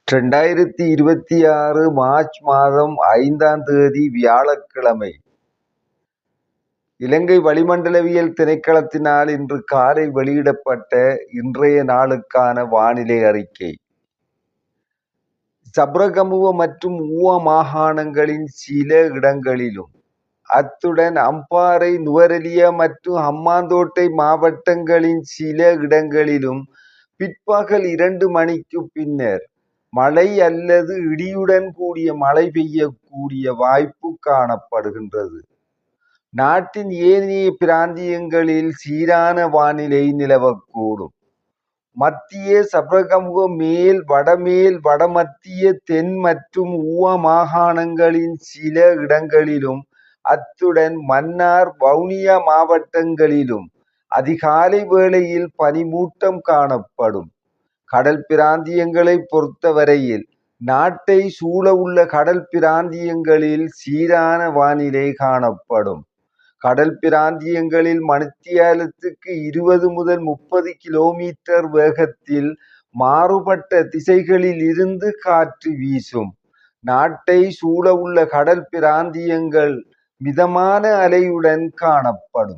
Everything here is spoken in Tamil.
2026 மார்ச் மாதம் 5ஆம் தேதி வியாழக்கிழமை. இலங்கை வளிமண்டலவியல் திணைக்களத்தினால் இன்று காலை வெளியிடப்பட்ட இன்றைய நாளுக்கான வானிலை அறிக்கை. சப்ரகமுவ மற்றும் ஊவா மாகாணங்களின் சில இடங்களிலும், அத்துடன் அம்பாறை, நுவரெலியா மற்றும் ஹம்பாந்தோட்டை மாவட்டங்களின் சில இடங்களிலும் பிற்பகல் 2 மணிக்கு பின்னர் மழை அல்லது இடியுடன் கூடிய மழை பெய்யக்கூடிய வாய்ப்பு காணப்படுகின்றது. நாட்டின் ஏனைய பிராந்தியங்களில் சீரான வானிலை நிலவக்கூடும். மத்திய, சப்ரகமுவ, மேல், வடமேல், வடமத்திய, தென் மற்றும் ஊவா மாகாணங்களின் சில இடங்களிலும், அத்துடன் மன்னார், வவுனியா மாவட்டங்களிலும் அதிகாலை வேளையில் பனிமூட்டம் காணப்படும். கடல் பிராந்தியங்களை பொறுத்தவரையில் நாட்டை சூழவுள்ள கடல் பிராந்தியங்களில் சீரான வானிலை காணப்படும். கடல் பிராந்தியங்களில் மணித்தியாலத்துக்கு 20 முதல் 30 கிலோமீட்டர் வேகத்தில் மாறுபட்ட திசைகளில் இருந்து காற்று வீசும். நாட்டை சூழவுள்ள கடல் பிராந்தியங்கள் மிதமான அலையுடன் காணப்படும்.